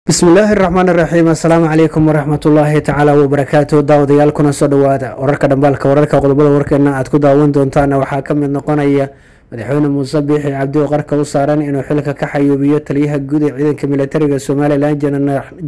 بسم الله الرحمن الرحيم السلام عليكم ورحمة الله تعالى وبركاته داوديال كنا soo dhawaada wararka dhambalka wararka qodobada warkeena aad ku daawan doontaan waxaa ka mid noqonaya madaxweyne Muuse Biixi Cabdi oo qarka u saaran inuu xilka ka xayuubiyo taliyaha guud ee ciidanka militariga Soomaaliland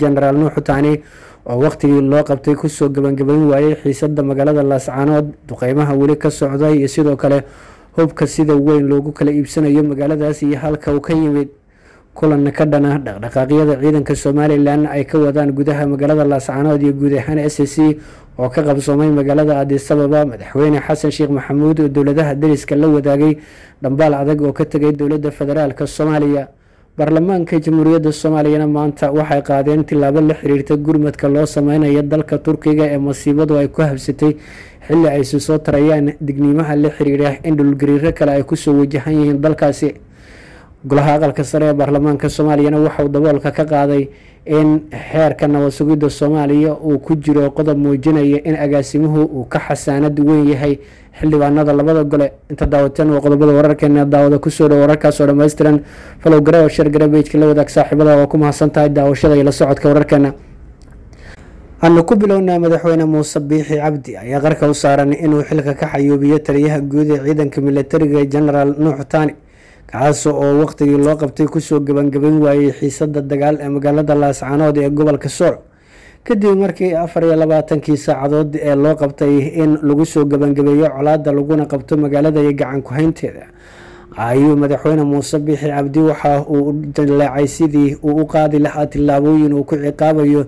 General Nuux Taani oo waqtigii loo qabtay ku soo gabagabayn waayay xiisadda magaalada Laascaanood duqeymaha wali ka socday iyo sidoo kale hubka sida weyn loogu kala iibsanayo magaaladaas iyo halka uu ka yimid kulan ka dhana dhaqdhaqaaqyada ciidanka Soomaaliland ay ka wadaan gudaha magaalada Laascaanood iyo guud ahaan SSC oo ka qabsoomay magaalada Addis Ababa madaxweyne Xasan Sheekh Maxamuud oo dowladaha dariska la wadaagay dhambaal adag oo ka tagay dowladda federaalka Soomaaliya baarlamaanka jamhuuriyadda Soomaaliya maanta waxay qaadeen tilaabo la xiriirta gurmadka loo sameeyo dalka Turkiga ee masiibadu ay ku habsatay xilli ay soo tarayaan digniinaha la xiriira in dhulgariiro kale ay ku soo wajahan yihiin dalkaasi golaha aqalka sare ee baarlamaanka Soomaaliya waxa uu daboolka ka qaaday in xeerka nabad sugidda Soomaaliya uu ku jiro qodob muujinaya in agaasimuhu uu ka xasaanad weyn yahay xildhibaanada labada gole inta daawateen oo qodobada wararkeena daawada ku soo dhaw wararkaas oo dhameystiran follow gareeyo share gareeyo la wadaag saaxiibada oo ku mahadsantahay daawashada iyo la socodka wararkeena أنا كبلونا مدحونا موسى بيحي عبدي يا غرك وصارني إنه حلقة كحيوبية تريها جودة عيدا كميلتري جنرال نوح تاني kaas oo waqtigii loo qabtay ku soo gaban waayay xiisadda dagaal ee magaalada Laascaanood ee gobolka Sool kadib markii 24 saacadood ee loo qabtay in lagu soo gabangabeeyo colaadda laguna qabto magaalada iyo gacan ku haynteeda ayuu madaxweyne Muuse Biixi Cabdi waxa uu dilaacay sidii uu u qaadi lahaa tilaabooyin uu ku ciqaabayo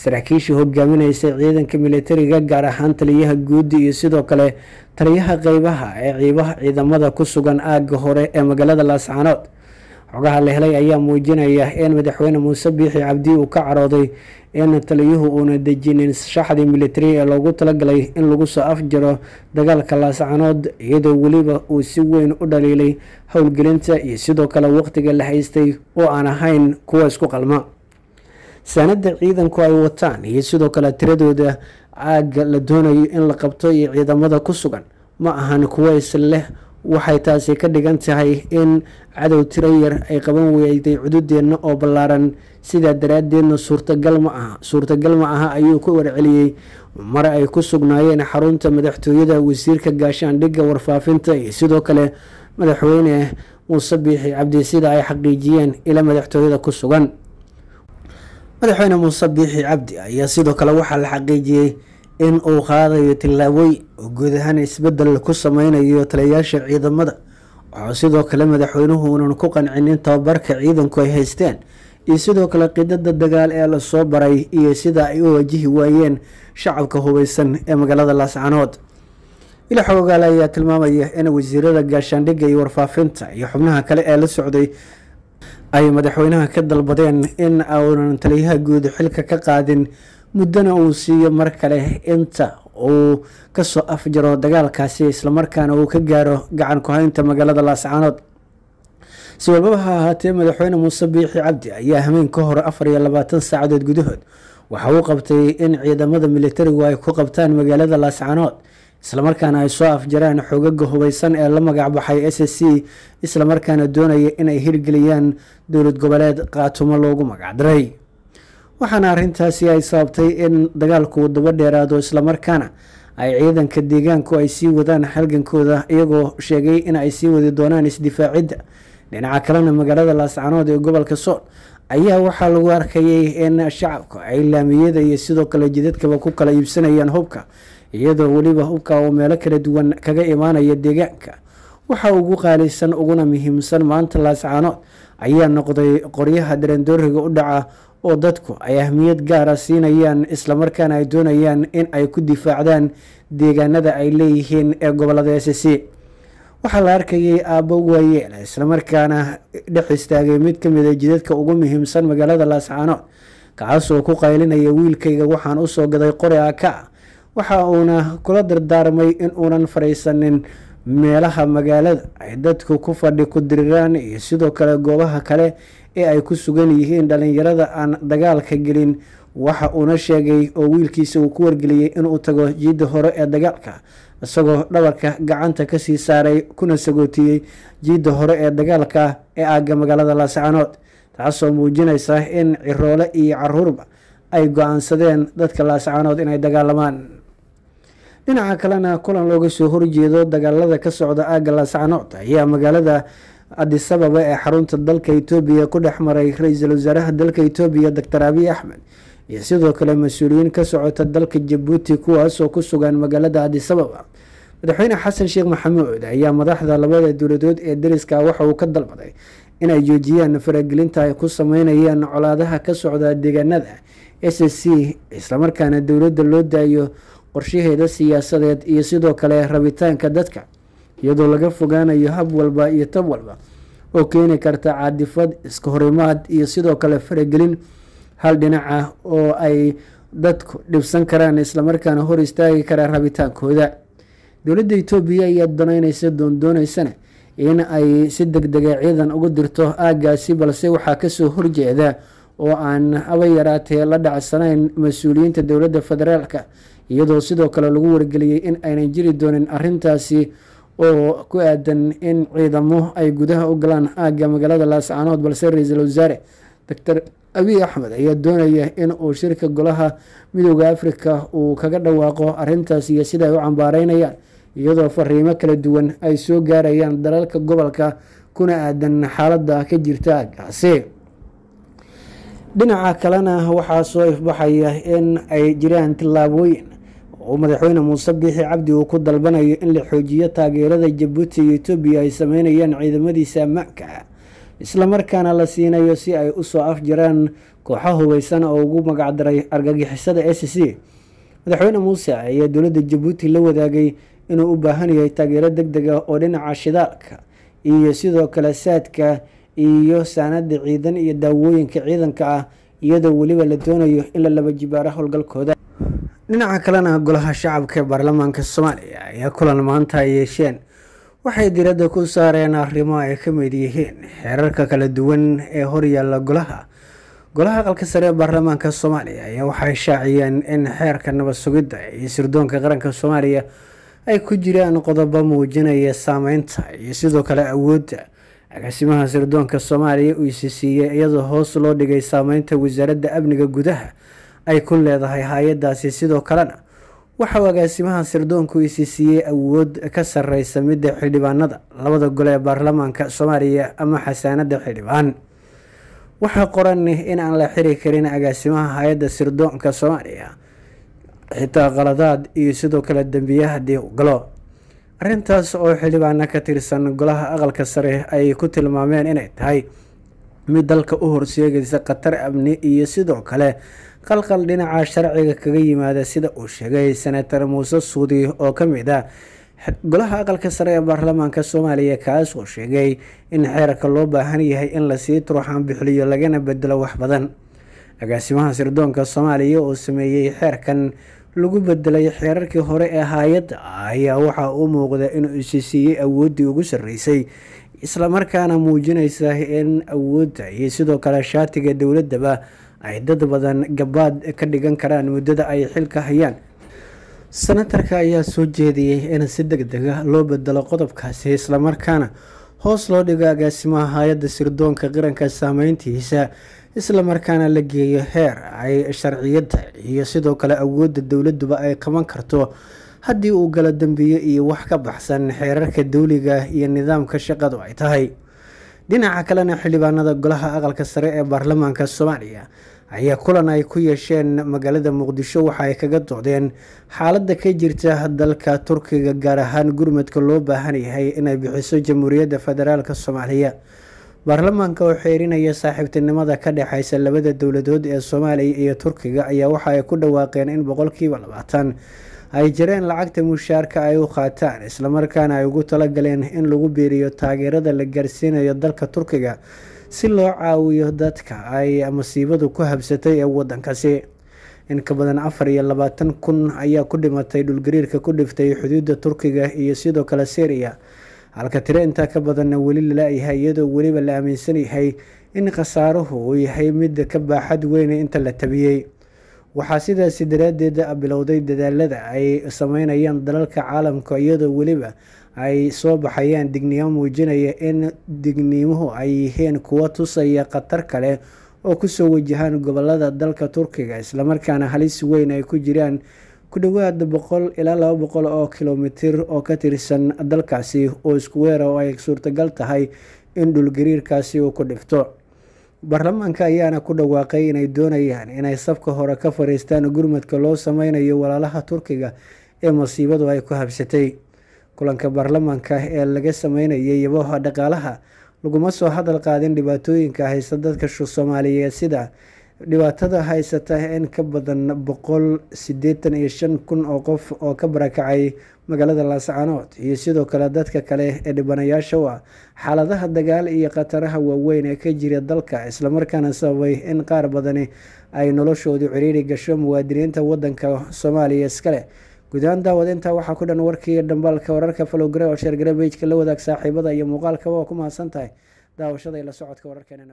saraakiisha hogaaminaysa ciidanka militariga gaar ahaan taliyaha guud iyo sidoo kale taliyaha qaybaha ee ciidamada ku sugan aagga hore ee magaalada Laascaanood xogaha la helay ayaa muujinaya in madaxweyne Muuse Biixi Cabdi uu ka carooday in taliyuhu uu dejinin shaxdii militari ee loogu talagalay in lagu soo afjaro dagaalka Laascaanood iyadoo waliba uu si weyn u dhaliilay howlgelinta iyo sidoo kale waqtiga la haystay oo aan ahayn kuwa isku qalma sanadda ciidanku ay wataan iyo sidoo kale tiradooda aagga la doonayo in la qabto iyo ciidamada ku sugan ma ahan kuwa isla waxay taasi ka dhigan tahay in cadow tiro yar ay qaban weyday xuduudeena oo ballaaran sida daraadeedna suurtagal ma aha ayuu ku warceliyay mar ay ku sugnaayeen xarunta madaxtooyada wasiirka gaashaandhigga warfaafinta iyo sidoo kale madaxweyne Muuse Biixi Cabdi sida ay xaqiijiyeen ila madaxtooyada ku sugan madaxweyne Muuse Biixi Cabdi ayaa sidoo kale waxa la xaqiijiyay in uu qaadayo tilaabooyin oo guud ahaan isbedel ku sameynayo taliyayaasha ciidamada oo sidoo kale madaxweynuhu uu ku qancinin tababarka ciidanku ay haysteen iyo sidoo kale qidada dagaal ee la soo baray iyo sida ay u wajihi waayeen shacabka hubeysan ee magaalada Laascaanood ila xogaal ayaa tilmaamaya in wasiirada gaashaandhigga iyo warfaafinta iyo xubnaha kale ee la socday ay madaxweynaha ka dalbadeen in aanan taliyaha guud xilka ka qaadin muddana uu siiyo mar kale inta uu ka soo afjaro dagaalkaasi isla markaana uu ka gaaro gacan ku haynta magaalada Laascaanood si walba ha ahaatee madaxweyne Muuse Biixi Cabdi ayaa hameen ka hor 24 saacadood gudahood waxa uu qabtay in ciidamada militarigu ay ku qabtaan magaalada Laascaanood isla markaana ay soo afjaraan xogaga hubeysan ee la magac baxay SSC isla markaana doonaya in ay hirgeliyaan dowlad goboleed qaatumo loogu magac daray waxaana arintaasi ay sababtay in dagaalku daba dheeraado isla markaana ay ciidanka deegaanku ay sii wadaan halgankooda iyagoo sheegay in ay sii wadi doonaan isdifaacidda dhinaca kalena magaalada Laascaanood ee gobolka Sool ayaa waxaa lagu arkayay in shacabku ay laamiyada iyo sidoo kale jidadkaba ku kala iibsanayaan hubka iyadoo waliba hubka oo meelo kala duwan kaga imaanaya deegaanka waxa ugu qaalisan uguna muhiimsan maanta Laascaanood ayaa noqday qoryaha darandooriga u dhaca oo dadku ay ahmiyad gaar ah siinayaan isla markaana ay doonayaan in ay ku difaacdaan deegaanada ay leeyihiin ee gobolada SSC waxa la arkayay aabbo waayeel isla markaana dhex istaagay mid ka mid ah jidadka ugu muhiimsan magaalada Laascaanood kaas oo ku qaylinaya wiilkayga waxaan u soo gaday qori aka waxa uuna kula dardaarmay in uunan fariisanin meelaha magaalada ay dadku ku fadhi ku diriraan iyo sidoo kale goobaha kale ee ay ku sugan yihiin dhalinyarada aan dagaalka gelin waxa uuna sheegay oo wiilkiisa uu ku wargeliyay in uu tago jiida hore ee dagaalka isagoo dhabarka gacanta ka sii saaray kuna sagootiyay jiida hore ee dagaalka ee aaga magaalada Laascaanood taasoo muujinaysa in ciroole iyo caruurba ay go-aansadeen dadka laascaanood inay dagaalamaan. dhinaca kalena kulan looga soo horjeedo dagaalada ka socda aagga laascaanood ayaa magaalada Addis Ababa ee xarunta dalka Itoobiya ku dhex maray ra-iisul wasaaraha dalka Itoobiya Dr. Abiy Ahmed iyo sidoo kale mas-uuliyiin ka socota dalka Jabuuti kuwaasoo ku sugan magaalada Addis Ababa. madaxweyne xasan sheekh maxamuud ayaa madaxda labada dowladood ee dariska waxa uu ka dalbaday inay joojiyaan faragelinta ay ku sameynayaan colaadaha ka socda deegaanada SSC islamarkaana dowladda loo daayo qorshaheeda siyaasadeed iyo sidoo kale rabitaanka dadka iyadoo laga fogaanayo hab walba iyo tab walba oo keeni karta caadifad iska horimaad iyo sidoo kale faragelin hal dhinac ah oo ay dadku dhibsan karaan islamarkaana hor istaagi karaan rabitaankooda. dowladda Itoobiya ayaa doonaysana in ay si degdega ciidan ugu dirto aaggaasi balse waxaa kasoo horjeeda oo aan haba yaraatee la dhacsanayn mas-uuliyiinta dowladda federaalka iyadoo sidoo kale lagu wargeliyey in aynan jiri doonin arintaasi oo ku aadan in ciidamo ay gudaha u galaan aagga magaalada laascaanood balse ra-iisul wasaare Dr. Abiy Ahmed ayaa doonaya in uu shirka golaha midowda Afrika uu kaga dhawaaqo arintaas iyo sida ay u cambaareynayaan iyadoo fariimo kala duwan ay soo gaarayaan dalalka gobolka kuna aadan xaaladda ka jirta aaggaasi. dhinaca kalena waxaa soo ifbaxaya in ay jiraan tillaabooyin oo madaxweyne Muuse Biixi Cabdi uu ku dalbanayo in la xoojiyo taageerada Jabuuti iyo Itoobiya ay sameynayaan ciidamadiisa ammaanka islamarkaana la siinayo si ay u soo afjaraan kooxo hubeysan oo ugu magacdaray argagixisada SSC. madaxweyne Muuse ayaa dowladda Jabuuti la wadaagay inuu u baahan yahay taageero degdeg ah oo dhinaca shidaalka iyo sidoo kale saadka iyo saanada ciidan iyo daawooyinka ciidanka ah iyadoo weliba la doonayo in la laba jibaaro howlgalkooda. dhinaca kalena golaha shacabka ee baarlamaanka Soomaaliya ayaa kulan maanta ay yeesheen waxay diiradda ku saareen arrimo ay ka mid yihiin xeerarka kala duwan ee horyaalla golaha aqalka sare ee baarlamaanka Soomaaliya ayaa waxay shaaciyeen in xeerka nabad sugidda iyo sirdoonka qaranka Soomaaliya ay ku jiraan qodobo muujinaya saameynta iyo sidoo kale awoodda agaasimaha sirdoonka Soomaaliya uu siiyay iyadoo hoos loo dhigay saameynta wasaaradda amniga gudaha ay ku leedahay hay'adaasi. sidoo kalena waxa uu agaasimaha sirdoonku siiyay awood ka sarreysa midda xildhibaanada labada gole ee baarlamaanka Soomaaliya ama xasaanada xildhibaan. waxaa qoran in aan la xiri karin agaasimaha hay'adda sirdoonka Soomaaliya xitaa qaladaad iyo sidoo kale dambiye haddii uu galo. arrintaas oo xildhibaano ka tirsan golaha aqalka sare ay ku tilmaameen inay tahay mid dalka u horseegaysa khatar amni iyo sidoo kale qalqal dhinaca sharciga kaga yimaada sida uu sheegay senator Muuse Suudi oo ka mid ah golaha aqalka sare ee baarlamaanka Soomaaliya kaas oo sheegay in xeerka loo baahan yahay in la sii turxaan bixiyo lagana bedelo wax badan. agaasimaha sirdoonka Soomaaliya oo sameeyay xeerkan lagu bedelay xeerarkii hore ee hay'adda ayaa waxa uu muuqda inuu siiyay awooddii ugu sarreysay islamarkaana muujinaysa in awoodda iyo sidoo kale shaatiga dowladaba ay dad badan gabaad ka dhigan karaan muddada ay xilka hayaan. senatarka ayaa soo jeediyey in si degdeg ah loo bedelo qodobkaasi islamarkaana hoos loo dhigo agaasimaha hay'adda sirdoonka qaranka saameyntiisa islamarkaana la geeyo heer ay sharciyadda iyo sidoo kale awoodda dowladuba ay qaban karto haddii uu galo dambiyo iyo wax ka baxsan xeerarka dowliga iyo nidaamka shaqadu ay tahay. dhinaca kalena xildhibaanada golaha aqalka sare ee baarlamaanka Soomaaliya ayaa kulan ay ku yeesheen magaalada Muqdisho waxa ay kaga doodeen xaaladda ka jirta dalka Turkiga gaar ahaan gurmadka loo baahan yahay inay bixiso Jamhuuriyadda Federaalka Soomaaliya. baarlamaanka oo xeerinaya saaxiibtinimada ka dhexeysa labada dowladood ee Soomaaliya iyo Turkiga ayaa waxa ay ku dhawaaqeen in 20% ay jireen lacagta mushaarka ay u qaataan islamarkaana ay ugu talagaleen in lagu biiriyo taageerada la gaarsiinayo dalka Turkiga si loo caawiyo dadka ay masiibadu ku habsatay ee wadankaasi. in ka badan 24,000 ayaa ku dhimatay dhulgariirka ku dhiftay xuduudda Turkiga iyo sidoo kale Syria halka tiro inta ka badan weli la yahay iyadoo weliba la aaminsan yahay in khasaaruhu uu yahay mid ka baaxad weyn inta la tabiyay. waxaa sidaas daraadeed bilowday dadaalada ay sameynayaan dalalka caalamka iyadoo weliba ay soo baxayaan digniino muujinaya in digniimuhu ay yihiin kuwo tusaya khatar kale oo kusoo wajahaan gobolada dalka Turkiga, islamarkaana halis weyn ay ku jiraan ku dhawaad 100 ilaa 200 oo kilomitir oo ka tirsan dalkaasi oo isku weer oo ay suurtagal tahay in dhulgariirkaasi uu ku dhifto. Baarlamaanka ayaana ku dhawaaqay inay doonayaan inay safka hore ka fariistaan gurmadka loo sameynayo walaalaha Turkiga ee masiibadu ay ku habsatay. Kulanka baarlamaanka ee laga sameynayay yabaha dhaqaalaha laguma soo hadal qaadin dhibaatooyinka haysta dadka Soomaaliyeed sida dhibaatada haysata in ka badan 185,000 oo qof oo ka barakacay magaalada Laascaanood iyo sidoo kale dadka kale ee dhibanayaasha u ah xaaladaha dagaal iyo khataraha waaweyn ee ka jira dalka, islamarkaana sababay in qaar badani ay noloshoodu ciriiri gasho muwaadiniinta wadanka Soomaaliya iskale. Gudahaan daawadinta waxaa ku dhan warkii dambaalka wararka Falogare oo sheergare page-ka la wadaag saaxiibada iyo muuqaalka waa ku mahadsantahay daawashada iyo la socodka wararkeena.